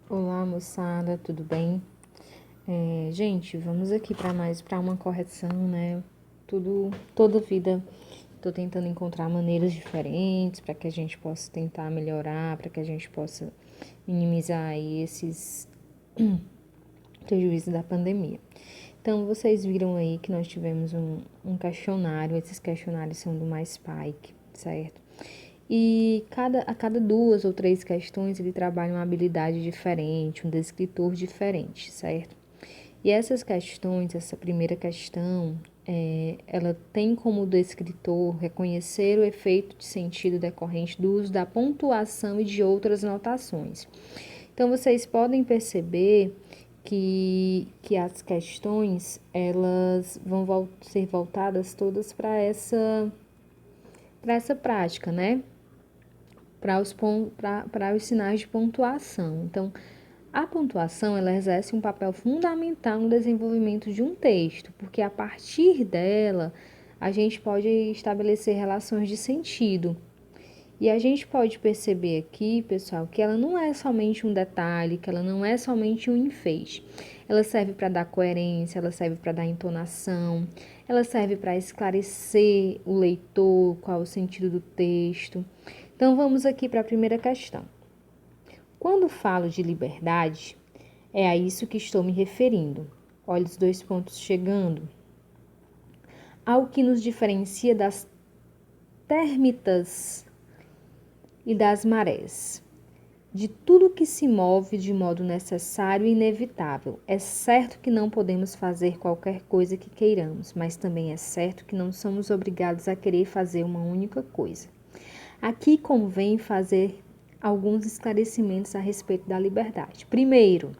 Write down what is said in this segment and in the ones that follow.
Olá, moçada, tudo bem? Gente, vamos aqui para uma correção, né? Toda vida, tô tentando encontrar maneiras diferentes para que a gente possa tentar melhorar, para que a gente possa minimizar aí esses prejuízos da pandemia. Então, vocês viram aí que nós tivemos um questionário, esses questionários são do MySpike, certo? E a cada duas ou três questões ele trabalha uma habilidade diferente, um descritor diferente, certo? E essas questões, essa primeira questão, ela tem como descritor reconhecer o efeito de sentido decorrente do uso da pontuação e de outras notações. Então, vocês podem perceber que as questões, elas vão ser voltadas todas para essa prática, né? Para os sinais de pontuação. Então, a pontuação ela exerce um papel fundamental no desenvolvimento de um texto, porque a partir dela a gente pode estabelecer relações de sentido. E a gente pode perceber aqui, pessoal, que ela não é somente um detalhe, que ela não é somente um enfeite. Ela serve para dar coerência, ela serve para dar entonação, ela serve para esclarecer o leitor, qual é o sentido do texto. Então vamos aqui para a primeira questão. Quando falo de liberdade, é a isso que estou me referindo. Olha os dois pontos chegando. Ao que nos diferencia das térmitas e das marés. De tudo que se move de modo necessário e inevitável. É certo que não podemos fazer qualquer coisa que queiramos, mas também é certo que não somos obrigados a querer fazer uma única coisa. Aqui convém fazer alguns esclarecimentos a respeito da liberdade. Primeiro,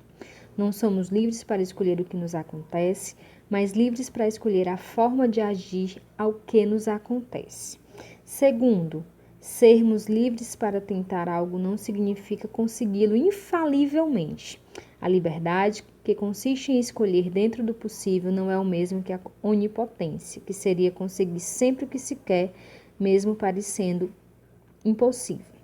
não somos livres para escolher o que nos acontece, mas livres para escolher a forma de agir ao que nos acontece. Segundo, sermos livres para tentar algo não significa consegui-lo infalivelmente. A liberdade, que consiste em escolher dentro do possível, não é o mesmo que a onipotência, que seria conseguir sempre o que se quer, mesmo parecendo impossível.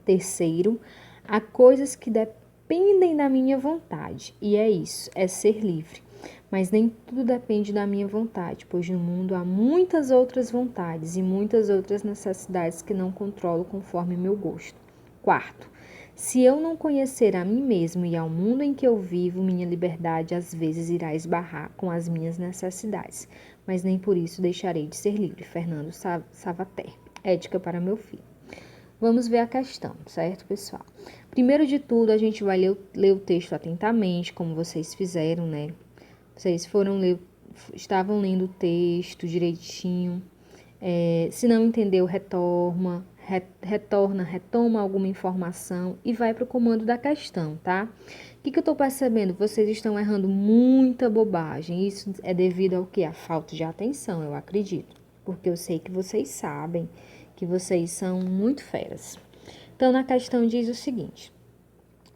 Terceiro, há coisas que dependem da minha vontade, e é isso, é ser livre. Mas nem tudo depende da minha vontade, pois no mundo há muitas outras vontades e muitas outras necessidades que não controlo conforme meu gosto. Quarto, se eu não conhecer a mim mesmo e ao mundo em que eu vivo, minha liberdade às vezes irá esbarrar com as minhas necessidades, mas nem por isso deixarei de ser livre. Fernando Savater. Ética para meu filho. Vamos ver a questão, certo, pessoal? Primeiro de tudo, a gente vai ler o texto atentamente, como vocês fizeram, né? Vocês estavam lendo o texto direitinho. Se não entendeu, retoma alguma informação e vai para o comando da questão, tá? O que eu estou percebendo? Vocês estão errando muita bobagem. Isso é devido ao quê? A falta de atenção, eu acredito. Porque eu sei que vocês sabem que vocês são muito feras. Então, na questão diz o seguinte: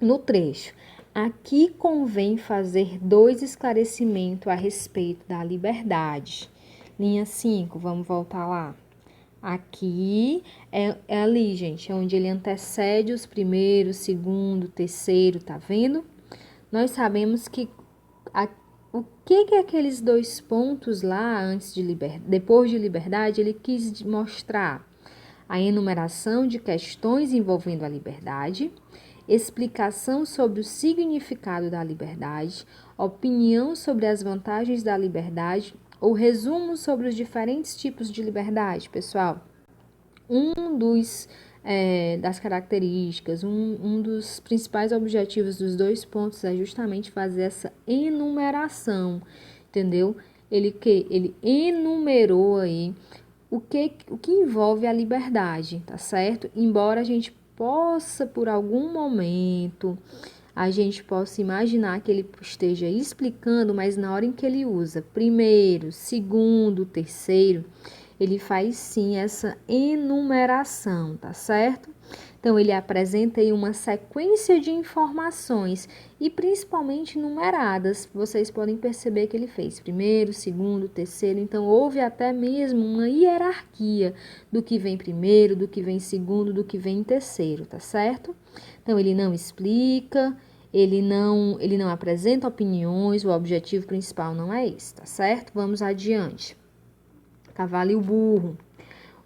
no trecho, aqui convém fazer dois esclarecimentos a respeito da liberdade. Linha 5, vamos voltar lá. Aqui é ali, gente, é onde ele antecede os primeiro, segundo, terceiro, tá vendo? Nós sabemos que o que aqueles dois pontos lá depois de liberdade ele quis mostrar a enumeração de questões envolvendo a liberdade, explicação sobre o significado da liberdade, opinião sobre as vantagens da liberdade ou resumo sobre os diferentes tipos de liberdade, pessoal. Das características, um dos principais objetivos dos dois pontos é justamente fazer essa enumeração, entendeu? Ele enumerou aí o que envolve a liberdade, tá certo? Embora a gente possa, por algum momento, a gente possa imaginar que ele esteja explicando, mas na hora em que ele usa primeiro, segundo, terceiro, ele faz sim essa enumeração, tá certo? Então, ele apresenta aí uma sequência de informações e principalmente numeradas. Vocês podem perceber que ele fez primeiro, segundo, terceiro. Então, houve até mesmo uma hierarquia do que vem primeiro, do que vem segundo, do que vem terceiro, tá certo? Então, ele não explica, ele não apresenta opiniões, o objetivo principal não é esse, tá certo? Vamos adiante. Cavalo e o burro.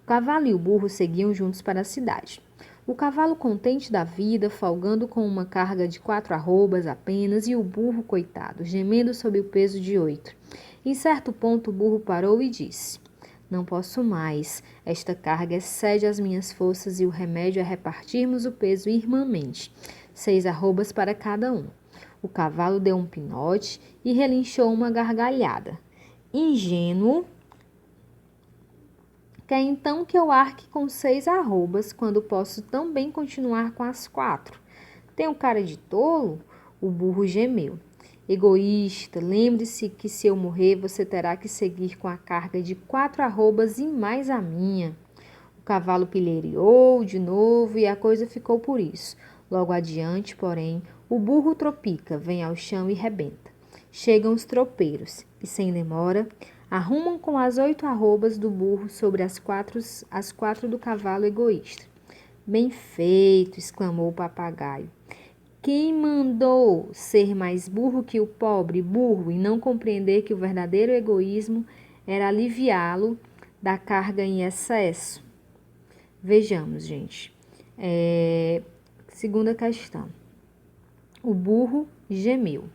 O cavalo e o burro seguiam juntos para a cidade. O cavalo contente da vida, folgando com uma carga de 4 arrobas apenas, e o burro, coitado, gemendo sob o peso de 8. Em certo ponto, o burro parou e disse: Não posso mais. Esta carga excede as minhas forças e o remédio é repartirmos o peso irmãmente. 6 arrobas para cada um. O cavalo deu um pinote e relinchou uma gargalhada. Ingênuo, quer então que eu arque com 6 arrobas, quando posso tão bem continuar com as 4? Tenho cara de tolo? O burro gemeu. Egoísta, lembre-se que se eu morrer, você terá que seguir com a carga de 4 arrobas e mais a minha. O cavalo pilheriou de novo e a coisa ficou por isso. Logo adiante, porém, o burro tropica, vem ao chão e rebenta. Chegam os tropeiros e, sem demora, arrumam com as 8 arrobas do burro sobre as quatro do cavalo egoísta. Bem feito, exclamou o papagaio. Quem mandou ser mais burro que o pobre burro e não compreender que o verdadeiro egoísmo era aliviá-lo da carga em excesso? Vejamos, gente. Segunda questão. O burro gemeu.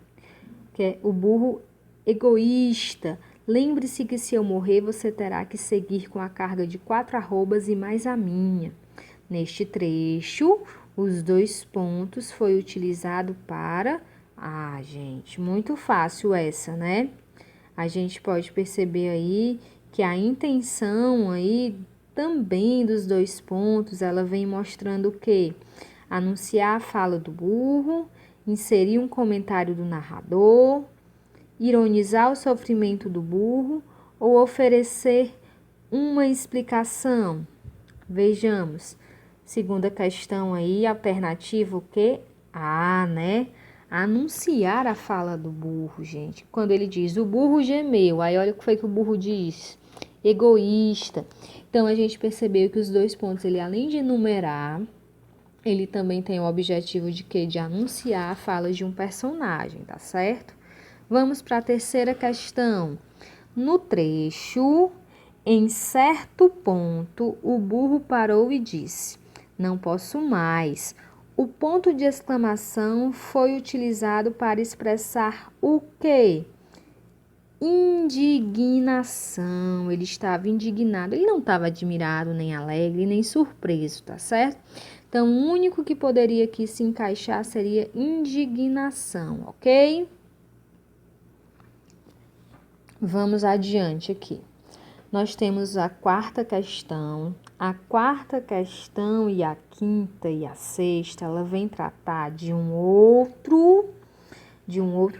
Que é o burro egoísta. Lembre-se que se eu morrer, você terá que seguir com a carga de 4 arrobas e mais a minha. Neste trecho, os 2 pontos foi utilizado para... gente, muito fácil essa, né? A gente pode perceber aí que a intenção aí também dos 2 pontos, ela vem mostrando o quê? Anunciar a fala do burro, inserir um comentário do narrador, ironizar o sofrimento do burro ou oferecer uma explicação. Vejamos. Segunda questão aí, alternativa o quê? Né? Anunciar a fala do burro, gente. Quando ele diz, o burro gemeu, aí olha o que foi que o burro diz. Egoísta. Então, a gente percebeu que os 2 pontos, ele além de enumerar, ele também tem o objetivo de quê? De anunciar a fala de um personagem, tá certo? Vamos para a terceira questão. No trecho, em certo ponto, o burro parou e disse: Não posso mais. O ponto de exclamação foi utilizado para expressar o quê? Indignação. Ele estava indignado. Ele não estava admirado, nem alegre, nem surpreso, tá certo? Então, o único que poderia aqui se encaixar seria indignação, ok? Vamos adiante aqui. Nós temos a quarta questão. A quarta questão e a quinta e a sexta, ela vem tratar de um outro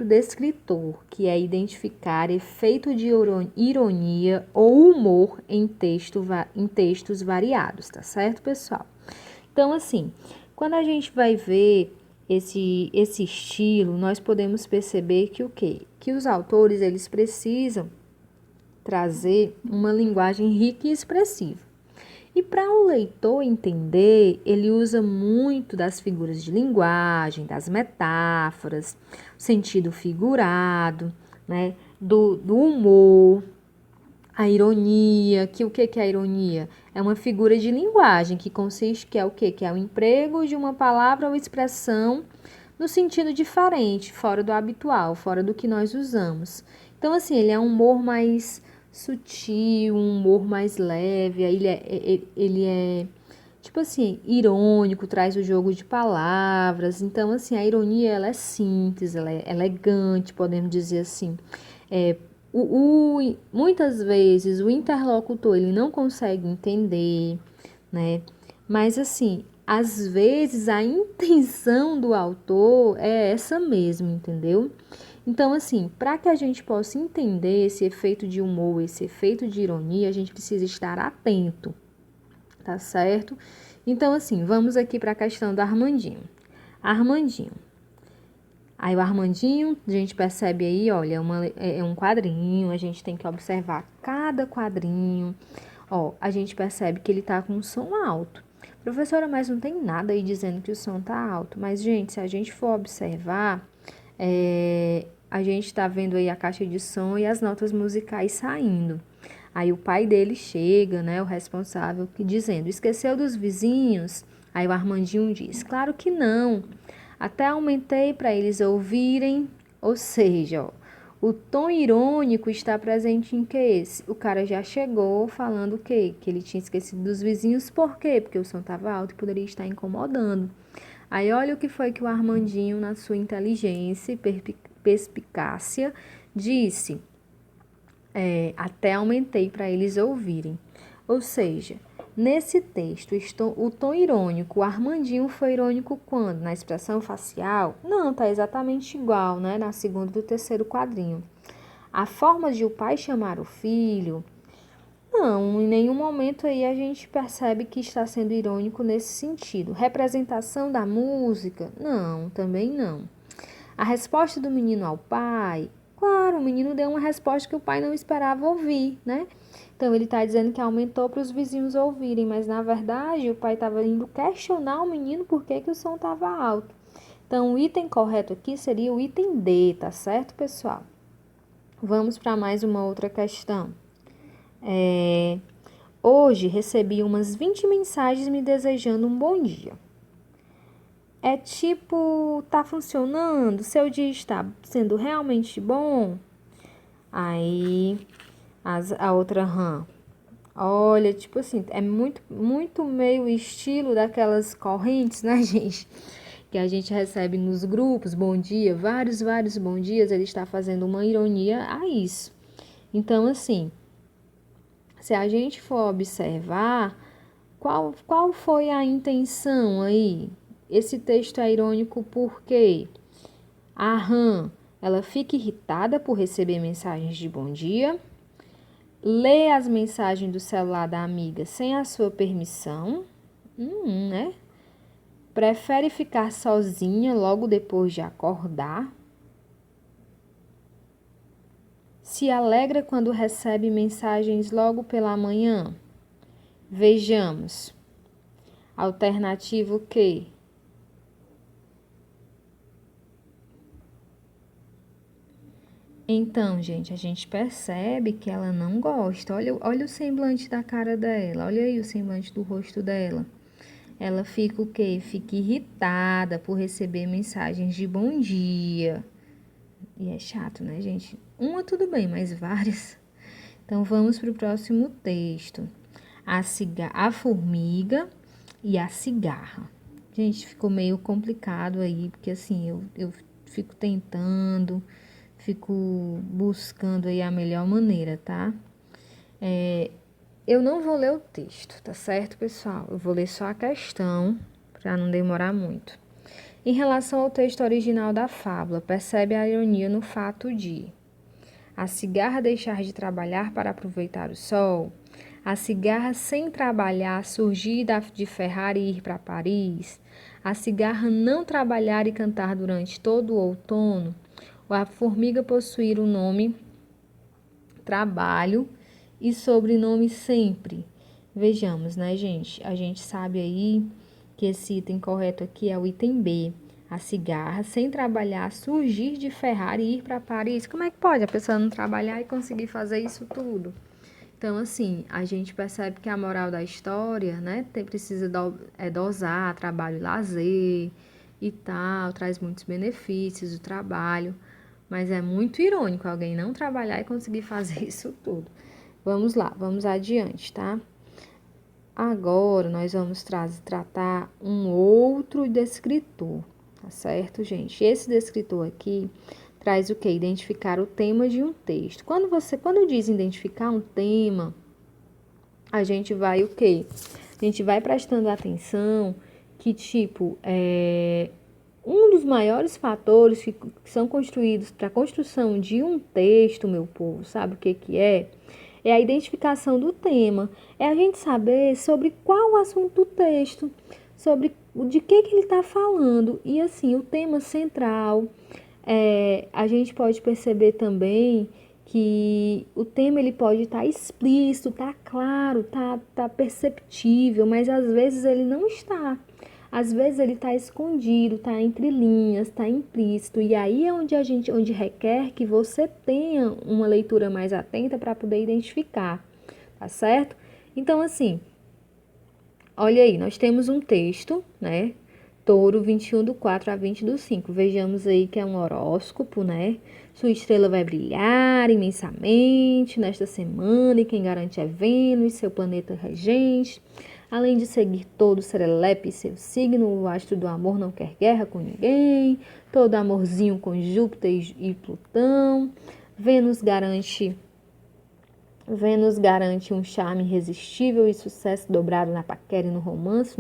descritor, que é identificar efeito de ironia ou humor em textos variados, tá certo, pessoal? Então, assim, quando a gente vai ver esse estilo, nós podemos perceber que o quê? Que os autores, eles precisam trazer uma linguagem rica e expressiva. E para o leitor entender, ele usa muito das figuras de linguagem, das metáforas, sentido figurado, né, do humor, a ironia, que o que é a ironia? É uma figura de linguagem que consiste, que é o quê? Que é o emprego de uma palavra ou expressão no sentido diferente, fora do habitual, fora do que nós usamos. Então, assim, ele é um humor mais sutil, um humor mais leve, ele é tipo assim, irônico, traz o jogo de palavras. Então, assim, a ironia, ela é simples, ela é elegante, podemos dizer assim. Muitas vezes o interlocutor, ele não consegue entender, né? Mas, assim, às vezes a intenção do autor é essa mesmo, entendeu? Então, assim, para que a gente possa entender esse efeito de humor, esse efeito de ironia, a gente precisa estar atento, tá certo? Então, assim, vamos aqui para a questão do Armandinho. Armandinho. Aí o Armandinho, a gente percebe aí, olha, é um quadrinho, a gente tem que observar cada quadrinho. Ó, a gente percebe que ele tá com um som alto. Professora, mas não tem nada aí dizendo que o som tá alto. Mas, gente, se a gente for observar, a gente está vendo aí a caixa de som e as notas musicais saindo. Aí o pai dele chega, né, o responsável, que dizendo, esqueceu dos vizinhos? Aí o Armandinho diz, claro que não. Até aumentei para eles ouvirem, ou seja, ó, o tom irônico está presente em que esse? O cara já chegou falando o quê? Que ele tinha esquecido dos vizinhos, por quê? Porque o som estava alto e poderia estar incomodando. Aí olha o que foi que o Armandinho, na sua inteligência e perspicácia, disse. Até aumentei para eles ouvirem. Ou seja, nesse texto, o tom irônico, o Armandinho foi irônico quando? Na expressão facial? Não, tá exatamente igual, né? Na segunda do terceiro quadrinho. A forma de o pai chamar o filho, não, em nenhum momento aí a gente percebe que está sendo irônico nesse sentido. Representação da música? Não, também não. A resposta do menino ao pai? Claro, o menino deu uma resposta que o pai não esperava ouvir, né? Então ele está dizendo que aumentou para os vizinhos ouvirem, mas na verdade o pai estava indo questionar o menino por que o som estava alto. Então o item correto aqui seria o item D, tá certo, pessoal? Vamos para mais uma outra questão. Hoje recebi umas 20 mensagens me desejando um bom dia. É tipo, tá funcionando? Seu dia está sendo realmente bom? Aí a outra rã. Olha, tipo assim, é muito meio estilo daquelas correntes, né, gente? Que a gente recebe nos grupos, bom dia, vários bom dias, ele está fazendo uma ironia a isso. Então, assim, se a gente for observar, qual foi a intenção aí? Esse texto é irônico porque a rã, ela fica irritada por receber mensagens de bom dia, lê as mensagens do celular da amiga sem a sua permissão, né? Prefere ficar sozinha logo depois de acordar. Se alegra quando recebe mensagens logo pela manhã. Vejamos. Alternativo Q. Então, gente, a gente percebe que ela não gosta. Olha o semblante da cara dela. Olha aí o semblante do rosto dela. Ela fica o quê? Fica irritada por receber mensagens de bom dia. E é chato, né, gente? Uma tudo bem, mas várias. Então, vamos para o próximo texto. A formiga e a cigarra. Gente, ficou meio complicado aí, porque assim, eu fico tentando, fico buscando aí a melhor maneira, tá? Eu não vou ler o texto, tá certo, pessoal? Eu vou ler só a questão, para não demorar muito. Em relação ao texto original da fábula, percebe a ironia no fato de a cigarra deixar de trabalhar para aproveitar o sol, a cigarra sem trabalhar surgir de Ferrari e ir para Paris, a cigarra não trabalhar e cantar durante todo o outono, ou a formiga possuir o nome trabalho e sobrenome sempre. Vejamos, né, gente? A gente sabe aí que esse item correto aqui é o item B. A cigarra, sem trabalhar, surgir de Ferrari e ir para Paris. Como é que pode a pessoa não trabalhar e conseguir fazer isso tudo? Então, assim, a gente percebe que a moral da história, né, precisa dosar trabalho e lazer e tal, traz muitos benefícios o trabalho, mas é muito irônico alguém não trabalhar e conseguir fazer isso tudo. Vamos lá, vamos adiante, tá? Agora nós vamos tratar um outro descritor, tá certo, gente? Esse descritor aqui traz o quê? Identificar o tema de um texto. Quando diz identificar um tema, a gente vai o quê? A gente vai prestando atenção que, tipo, um dos maiores fatores que são construídos para a construção de um texto, meu povo, sabe o que que é? É a identificação do tema. É a gente saber sobre qual o assunto do texto, sobre de que ele está falando. E assim, o tema central, a gente pode perceber também que o tema ele pode estar explícito, tá claro, tá perceptível, mas às vezes ele não está. Às vezes ele está escondido, está entre linhas, está implícito, e aí é onde requer que você tenha uma leitura mais atenta para poder identificar, tá certo? Então, assim, olha aí, nós temos um texto, né? Touro 21/4 a 20/5. Vejamos aí que é um horóscopo, né? Sua estrela vai brilhar imensamente nesta semana e quem garante é Vênus, seu planeta regente. Além de seguir todo o serelepe e seu signo, o astro do amor não quer guerra com ninguém. Todo amorzinho com Júpiter e Plutão. Vênus garante um charme irresistível e sucesso dobrado na paquera e no romance.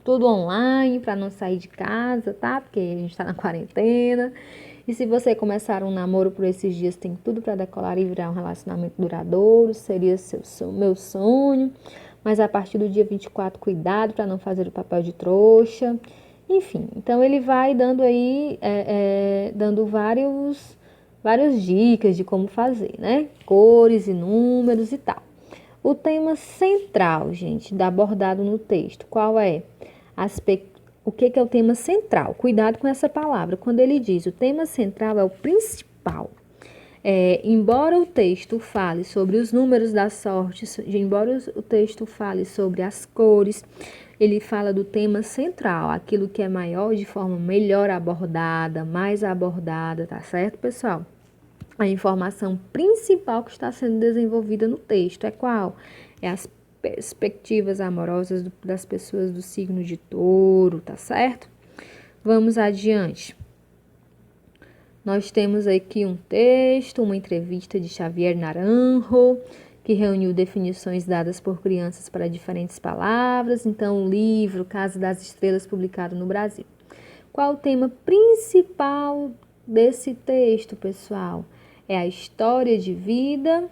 Tudo online para não sair de casa, tá? Porque a gente tá na quarentena. E se você começar um namoro por esses dias, tem tudo para decolar e virar um relacionamento duradouro. Seria meu sonho. Mas a partir do dia 24, cuidado para não fazer o papel de trouxa. Enfim, então ele vai dando aí, dando várias dicas de como fazer, né? Cores e números e tal. O tema central, gente, abordado no texto, qual é? O que é o tema central? Cuidado com essa palavra. Quando ele diz o tema central é o principal. Embora o texto fale sobre os números da sorte, embora o texto fale sobre as cores, ele fala do tema central, aquilo que é maior de forma melhor abordada, mais abordada, tá certo, pessoal? A informação principal que está sendo desenvolvida no texto é qual? É as perspectivas amorosas das pessoas do signo de Touro, tá certo? Vamos adiante. Nós temos aqui um texto, uma entrevista de Xavier Naranjo, que reuniu definições dadas por crianças para diferentes palavras. Então, o livro Casa das Estrelas, publicado no Brasil. Qual o tema principal desse texto, pessoal? É a história de vida.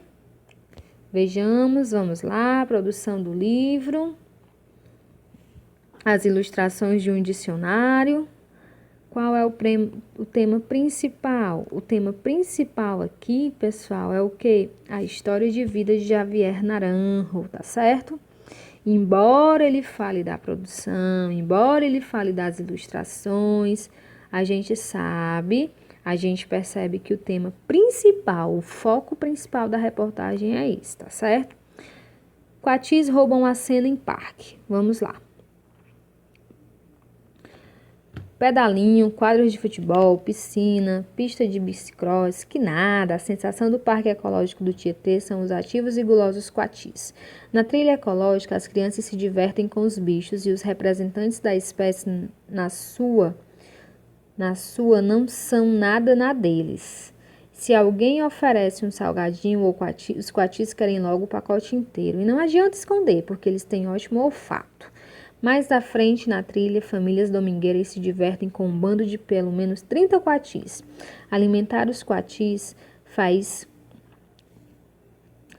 Vejamos, vamos lá, produção do livro. As ilustrações de um dicionário. Qual é o tema principal? O tema principal aqui, pessoal, é o quê? A história de vida de Xavier Naranjo, tá certo? Embora ele fale da produção, embora ele fale das ilustrações, a gente percebe que o tema principal, o foco principal da reportagem é esse, tá certo? Coatis roubam a cena em parque. Vamos lá. Pedalinho, quadros de futebol, piscina, pista de bicicross, que nada, a sensação do Parque Ecológico do Tietê são os ativos e gulosos coatis. Na trilha ecológica, as crianças se divertem com os bichos e os representantes da espécie na sua não são nada na deles. Se alguém oferece um salgadinho ou os coatis querem logo o pacote inteiro. E não adianta esconder, porque eles têm ótimo olfato. Mais à frente, na trilha, famílias domingueiras se divertem com um bando de pelo menos 30 coatis. Alimentar os coatis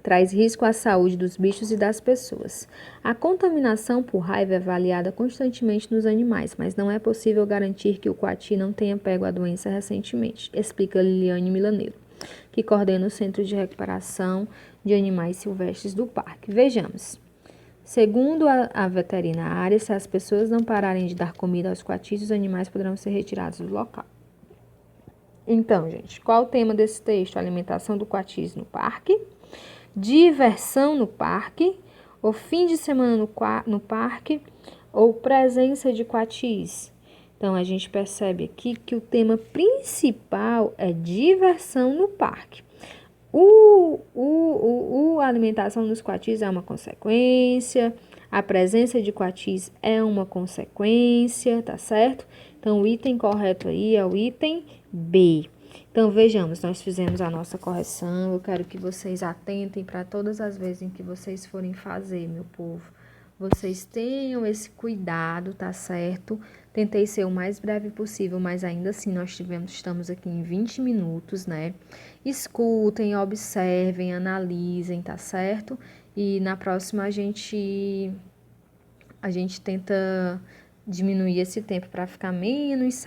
traz risco à saúde dos bichos e das pessoas. A contaminação por raiva é avaliada constantemente nos animais, mas não é possível garantir que o coati não tenha pego a doença recentemente, explica Liliane Milaneiro, que coordena o Centro de Recuperação de Animais Silvestres do parque. Vejamos. Segundo a veterinária, se as pessoas não pararem de dar comida aos coatis, os animais poderão ser retirados do local. Então, gente, qual o tema desse texto? Alimentação do coatis no parque, diversão no parque, o fim de semana no parque ou presença de coatis. Então, a gente percebe aqui que o tema principal é diversão no parque. A alimentação dos coatis é uma consequência, a presença de coatis é uma consequência, tá certo? Então, o item correto aí é o item B. Então, vejamos, nós fizemos a nossa correção, eu quero que vocês atentem para todas as vezes em que vocês forem fazer, meu povo. Vocês tenham esse cuidado, tá certo? Tentei ser o mais breve possível, mas ainda assim estamos aqui em 20 minutos, né? Escutem, observem, analisem, tá certo? E na próxima a gente tenta diminuir esse tempo para ficar menos